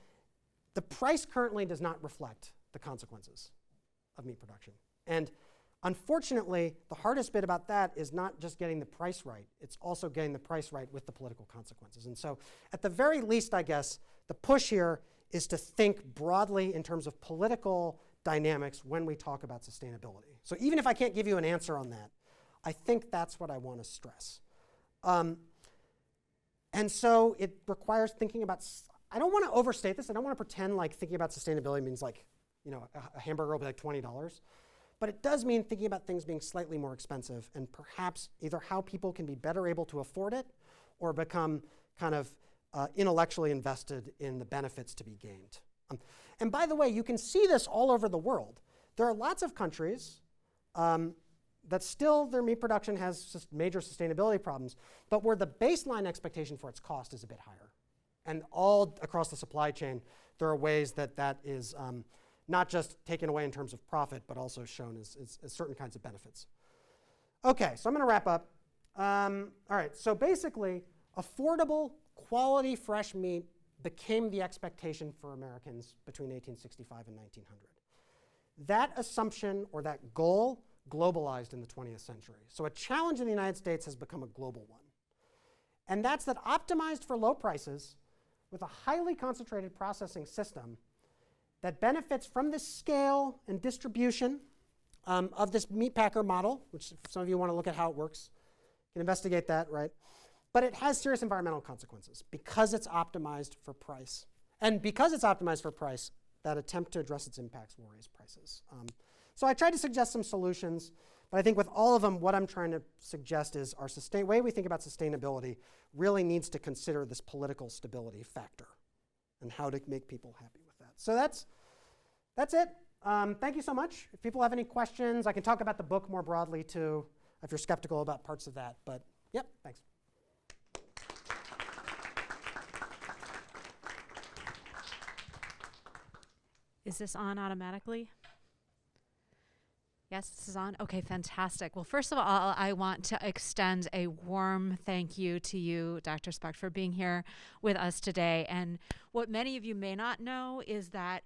the price currently does not reflect the consequences of meat production. And unfortunately, the hardest bit about that is not just getting the price right, it's also getting the price right with the political consequences. And so at the very least, I guess, the push here is to think broadly in terms of political dynamics when we talk about sustainability. So even if I can't give you an answer on that, I think that's what I want to stress. And so it requires thinking about, I don't want to overstate this. I don't want to pretend like thinking about sustainability means like, you know, a hamburger will be like $20. But it does mean thinking about things being slightly more expensive, and perhaps either how people can be better able to afford it or become kind of intellectually invested in the benefits to be gained. And by the way, you can see this all over the world. There are lots of countries that still their meat production has major sustainability problems, but where the baseline expectation for its cost is a bit higher. And all across the supply chain, there are ways that that is not just taken away in terms of profit, but also shown as certain kinds of benefits. Okay, so I'm going to wrap up. All right, so basically, affordable, quality, fresh meat became the expectation for Americans between 1865 and 1900. That assumption or that goal globalized in the 20th century. So a challenge in the United States has become a global one. And that's that optimized for low prices with a highly concentrated processing system that benefits from the scale and distribution of this meat packer model, which if some of you want to look at how it works, you can investigate that, right? But it has serious environmental consequences because it's optimized for price. And because it's optimized for price, that attempt to address its impacts will raise prices. So I tried to suggest some solutions, But I think with all of them, what I'm trying to suggest is our way we think about sustainability really needs to consider this political stability factor and how to make people happy with that. So that's it. Thank you so much. If people have any questions, I can talk about the book more broadly too, if you're skeptical about parts of that. But yep, thanks. Is this on automatically? Yes, this is on? Okay, fantastic. Well, first of all, I want to extend a warm thank you to you, Dr. Specht, for being here with us today. And what many of you may not know is that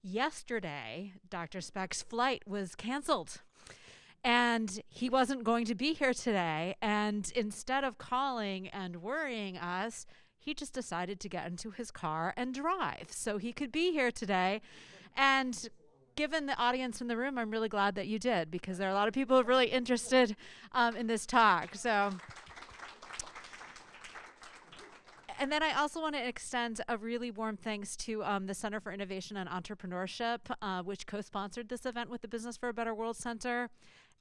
yesterday, Dr. Specht's flight was canceled. And he wasn't going to be here today. And instead of calling and worrying us, he just decided to get into his car and drive so he could be here today. And given the audience in the room, I'm really glad that you did, because there are a lot of people really interested in this talk. So, and then I also want to extend a really warm thanks to the Center for Innovation and Entrepreneurship, which co-sponsored this event with the Business for a Better World Center.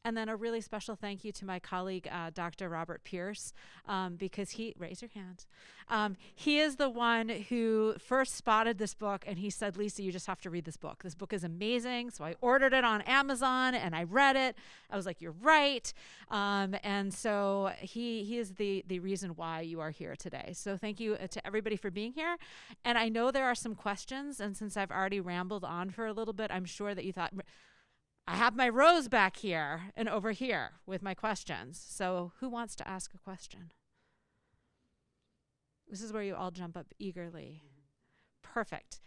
And then a really special thank you to my colleague, Dr. Robert Pierce, because raise your hand. He is the one who first spotted this book, and he said, Lisa, you just have to read this book. This book is amazing. So I ordered it on Amazon, and I read it. I was like, you're right. And so he is the reason why you are here today. So thank you to everybody for being here. And I know there are some questions, and since I've already rambled on for a little bit, I'm sure that you thought, I have my rows back here and over here with my questions. So who wants to ask a question? This is where you all jump up eagerly. Perfect.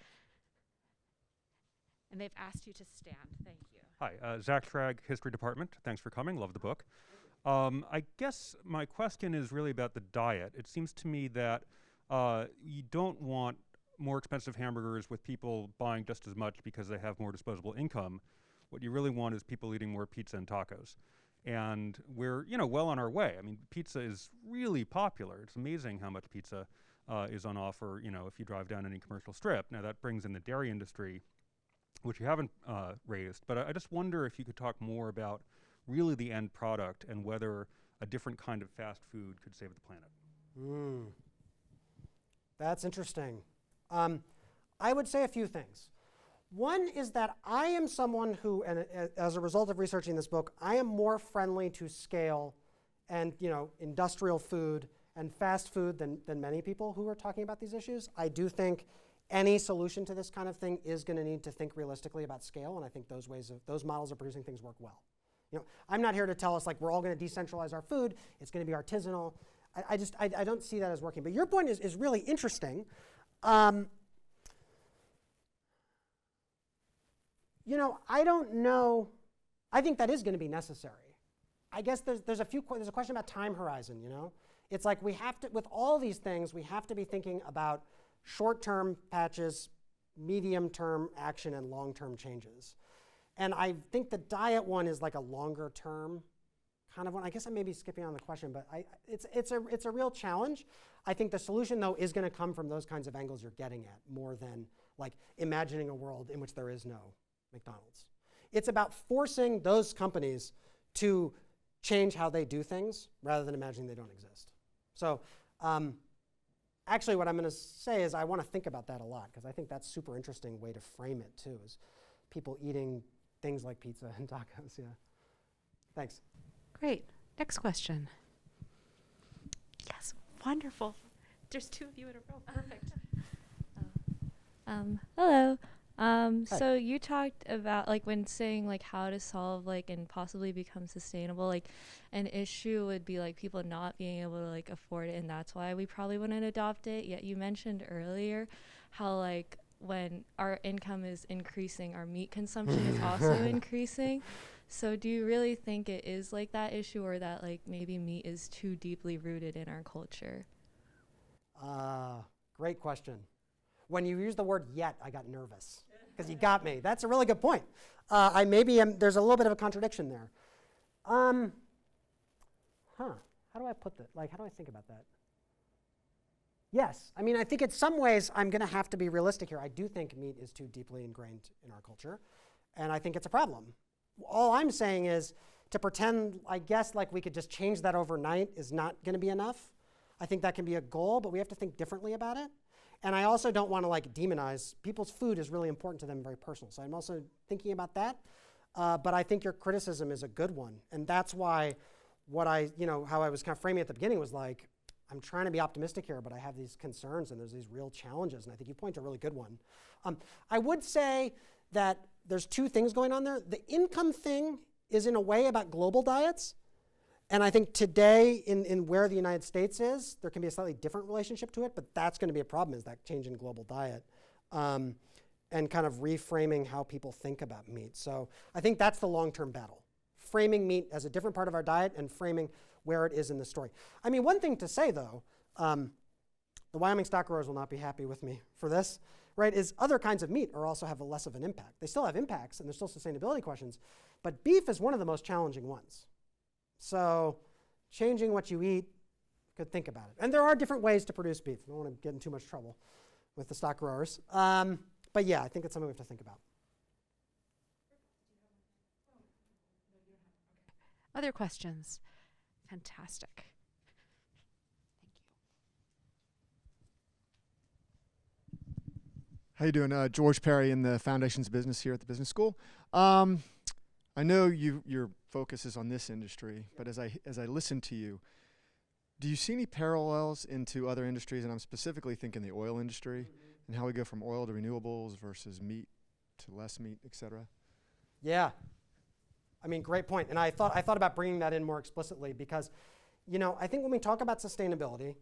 And they've asked you to stand. Thank you. Hi, Zach Schrag, History Department. Thanks for coming. Love the book. I guess my question is really about the diet. It seems to me that you don't want more expensive hamburgers with people buying just as much because they have more disposable income. What you really want is people eating more pizza and tacos. And we're, well on our way. I mean, pizza is really popular. It's amazing how much pizza is on offer, if you drive down any commercial strip. Now, that brings in the dairy industry, which you haven't raised. But I just wonder if you could talk more about really the end product and whether a different kind of fast food could save the planet. That's interesting. I would say a few things. One is that I am someone who, and as a result of researching this book, I am more friendly to scale and industrial food and fast food than many people who are talking about these issues. I do think any solution to this kind of thing is going to need to think realistically about scale, and I think those models of producing things work well. I'm not here to tell us we're all going to decentralize our food. It's going to be artisanal. I don't see that as working. But your point is really interesting. I don't know. I think that is going to be necessary. I guess there's a question about time horizon. It's like we have to, with all these things, we have to be thinking about short-term patches, medium-term action, and long-term changes. And I think the diet one is like a longer-term kind of one. I guess I may be skipping on the question, but it's a real challenge. I think the solution, though, is going to come from those kinds of angles you're getting at, more than imagining a world in which there is no McDonald's. It's about forcing those companies to change how they do things rather than imagining they don't exist. So actually what I'm going to say is I want to think about that a lot, because I think that's a super interesting way to frame it too, is people eating things like pizza and tacos. Yeah. Thanks. Great. Next question. Yes, wonderful. There's two of you in a row. Perfect. Hello. So you talked about when saying how to solve and possibly become sustainable, an issue would be people not being able to afford it, and that's why we probably wouldn't adopt it. Yet you mentioned earlier how when our income is increasing, our meat consumption is also increasing. So do you really think it is that issue, or that maybe meat is too deeply rooted in our culture? Great question. When you use the word yet, I got nervous, because you got me. That's a really good point. There's a little bit of a contradiction there. How do I put that? How do I think about that? Yes, I think in some ways I'm going to have to be realistic here. I do think meat is too deeply ingrained in our culture, and I think it's a problem. All I'm saying is to pretend, I guess, like we could just change that overnight is not going to be enough. I think that can be a goal, but we have to think differently about it. And I also don't want to like demonize people's food is really important to them, very personal. So I'm also thinking about that. But I think your criticism is a good one, and that's why how I was kind of framing it at the beginning was like, I'm trying to be optimistic here, but I have these concerns and there's these real challenges, and I think you point to a really good one. I would say that there's two things going on there. The income thing is in a way about global diets, and I think today in where the United States is, there can be a slightly different relationship to it, but that's going to be a problem, is that change in global diet. And kind of reframing how people think about meat. So I think that's the long-term battle. Framing meat as a different part of our diet and framing where it is in the story. I mean, one thing to say though, the Wyoming stock growers will not be happy with me for this, right, is other kinds of meat also have less of an impact. They still have impacts and there's still sustainability questions, but beef is one of the most challenging ones. So changing what you eat, could think about it. And there are different ways to produce beef. I don't want to get in too much trouble with the stock growers. But yeah, I think it's something we have to think about. Other questions? Fantastic. How you doing? George Perry in the Foundations Business here at the Business School. I know your focus is on this industry, but as I listen to you, do you see any parallels into other industries? And I'm specifically thinking the oil industry and how we go from oil to renewables versus meat to less meat, et cetera. Yeah. I mean, great point. And I thought about bringing that in more explicitly because, I think when we talk about sustainability,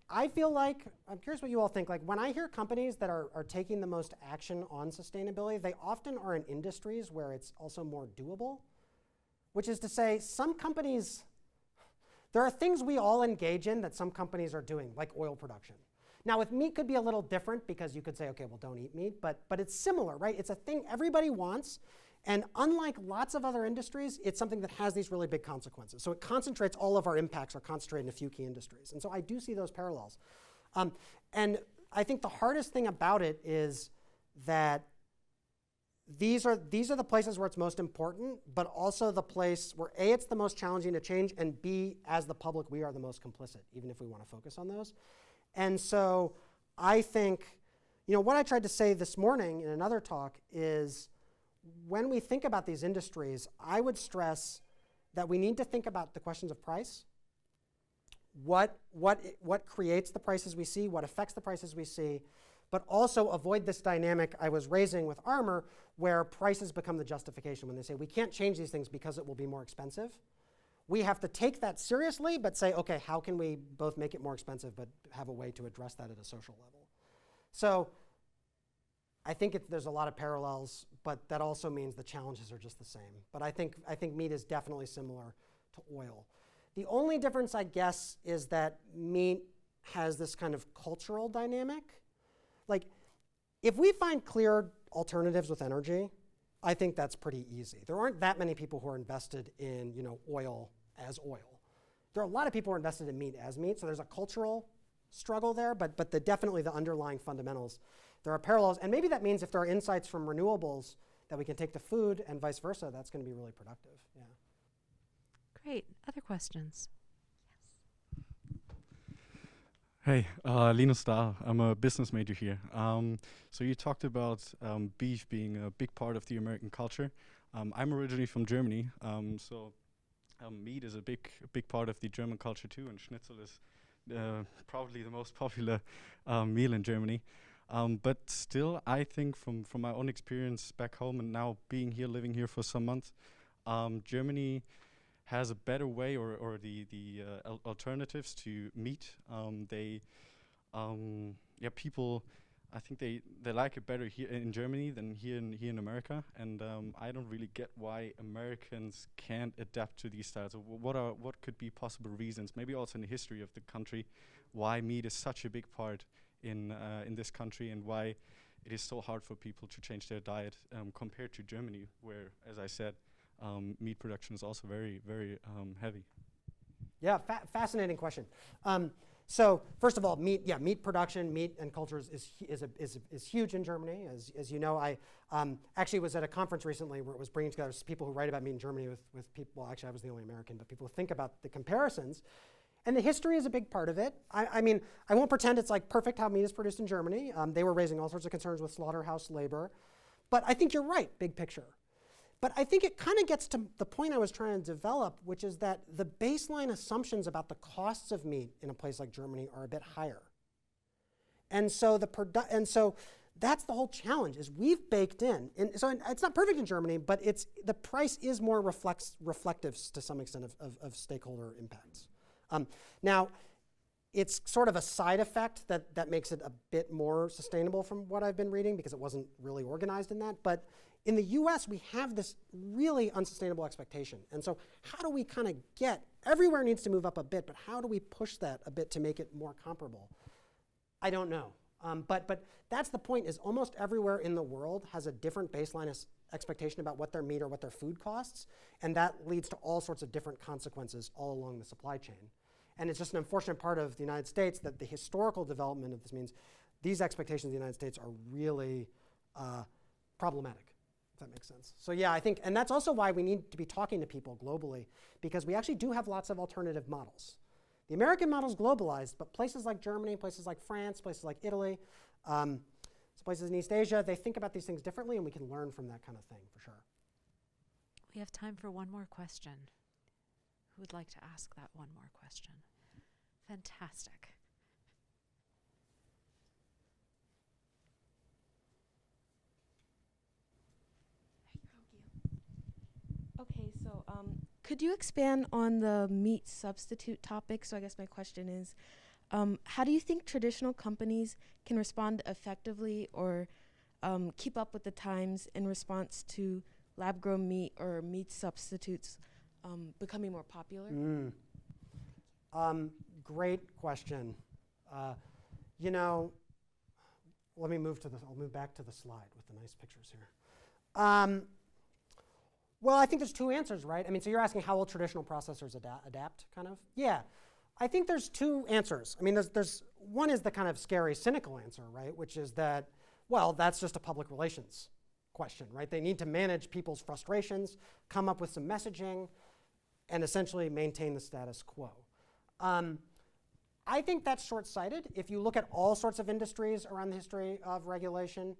I feel like, I'm curious what you all think, like when I hear companies that are taking the most action on sustainability, they often are in industries where it's also more doable, which is to say some companies, there are things we all engage in that some companies are doing, like oil production. Now with meat could be a little different because you could say, okay, well don't eat meat, but it's similar, right? It's a thing everybody wants, and unlike lots of other industries, it's something that has these really big consequences. So it concentrates, all of our impacts are concentrated in a few key industries. And so I do see those parallels. And I think the hardest thing about it is that these are the places where it's most important, but also the place where A, it's the most challenging to change, and B, as the public, we are the most complicit, even if we want to focus on those. And so I think, what I tried to say this morning in another talk is when we think about these industries, I would stress that we need to think about the questions of price, what creates the prices we see, what affects the prices we see, but also avoid this dynamic I was raising with armor where prices become the justification when they say we can't change these things because it will be more expensive. We have to take that seriously, but say, okay, how can we both make it more expensive but have a way to address that at a social level? So I think there's a lot of parallels, but that also means the challenges are just the same. But I think meat is definitely similar to oil. The only difference, I guess, is that meat has this kind of cultural dynamic. Like, if we find clear alternatives with energy, I think that's pretty easy. There aren't that many people who are invested in, oil as oil. There are a lot of people who are invested in meat as meat, so there's a cultural struggle there, but definitely the underlying fundamentals, there are parallels. And maybe that means if there are insights from renewables that we can take to food and vice versa, that's going to be really productive. Yeah. Great. Other questions? Hey, Linus Stahl. I'm a business major here. So you talked about beef being a big part of the American culture. I'm originally from Germany, so meat is a big part of the German culture too, and Schnitzel is probably the most popular meal in Germany. But still, I think from my own experience back home and now being here, living here for some months, Germany has a better way or the alternatives to meat. People, I think they like it better here in Germany than here in America, and I don't really get why Americans can't adapt to these styles. What could be possible reasons? Maybe also in the history of the country, why meat is such a big part in this country, and why it is so hard for people to change their diet compared to Germany, where, as I said, meat production is also very, very heavy. Yeah, fascinating question. So first of all, meat production, meat and culture is huge in Germany. As you know, I actually was at a conference recently where it was bringing together people who write about meat in Germany with people, well, actually I was the only American, but people who think about the comparisons. And the history is a big part of it. I mean, I won't pretend it's like perfect how meat is produced in Germany. They were raising all sorts of concerns with slaughterhouse labor. But I think you're right, big picture. But I think it kind of gets to the point I was trying to develop, which is that the baseline assumptions about the costs of meat in a place like Germany are a bit higher. And so that's the whole challenge, is we've baked in, and so it's not perfect in Germany, but the price is more reflective to some extent of stakeholder impacts. Now, it's sort of a side effect that makes it a bit more sustainable from what I've been reading, because it wasn't really organized in that. But in the US, we have this really unsustainable expectation. And so how do we kind of everywhere needs to move up a bit, but how do we push that a bit to make it more comparable? I don't know. But that's the point, is almost everywhere in the world has a different baseline expectation about what their meat or what their food costs. And that leads to all sorts of different consequences all along the supply chain. And it's just an unfortunate part of the United States that the historical development of this means these expectations in the United States are really problematic, if that makes sense. So yeah, I think, and that's also why we need to be talking to people globally, because we actually do have lots of alternative models. The American model is globalized, but places like Germany, places like France, places like Italy, places in East Asia, they think about these things differently, and we can learn from that kind of thing, for sure. We have time for one more question. Who would like to ask that one more question? Fantastic. Okay, so could you expand on the meat substitute topic? So I guess my question is, how do you think traditional companies can respond effectively or keep up with the times in response to lab-grown meat or meat substitutes becoming more popular? Great question. You know, let me I'll move back to the slide with the nice pictures here. Well, I think there's two answers, right? I mean, so you're asking how will traditional processors adapt, kind of? Yeah, I think there's two answers. I mean, there's one is the kind of scary, cynical answer, right? Which is that, well, that's just a public relations question, right? They need to manage people's frustrations, come up with some messaging, and essentially maintain the status quo. I think that's short-sighted. If you look at all sorts of industries around the history of regulation,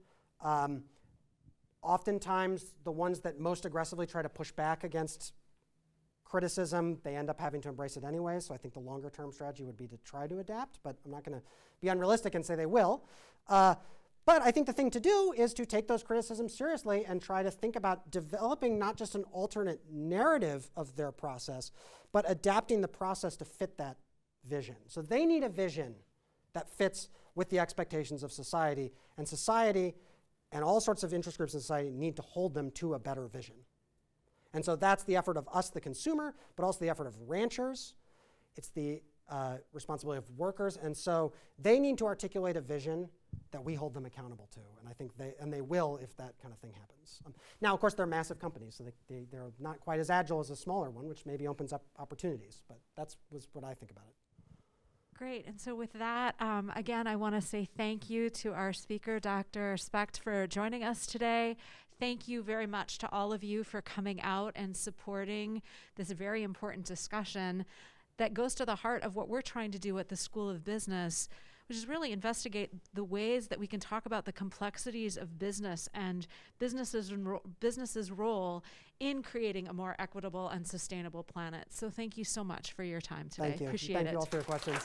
oftentimes the ones that most aggressively try to push back against criticism, they end up having to embrace it anyway. So I think the longer-term strategy would be to try to adapt, but I'm not going to be unrealistic and say they will. But I think the thing to do is to take those criticisms seriously and try to think about developing not just an alternate narrative of their process, but adapting the process to fit that vision. So they need a vision that fits with the expectations of society, and society and all sorts of interest groups in society need to hold them to a better vision. And so that's the effort of us, the consumer, but also the effort of ranchers. It's the responsibility of workers. And so they need to articulate a vision that we hold them accountable to. And I think they will if that kind of thing happens. Now, of course, they're massive companies, so they're not quite as agile as a smaller one, which maybe opens up opportunities. But was what I think about it. Great. And so with that, again, I want to say thank you to our speaker, Dr. Specht, for joining us today. Thank you very much to all of you for coming out and supporting this very important discussion that goes to the heart of what we're trying to do at the School of Business, which is really investigate the ways that we can talk about the complexities of business and businesses' role in creating a more equitable and sustainable planet. So thank you so much for your time today. Thank you. Appreciate Thank it. you all for your questions.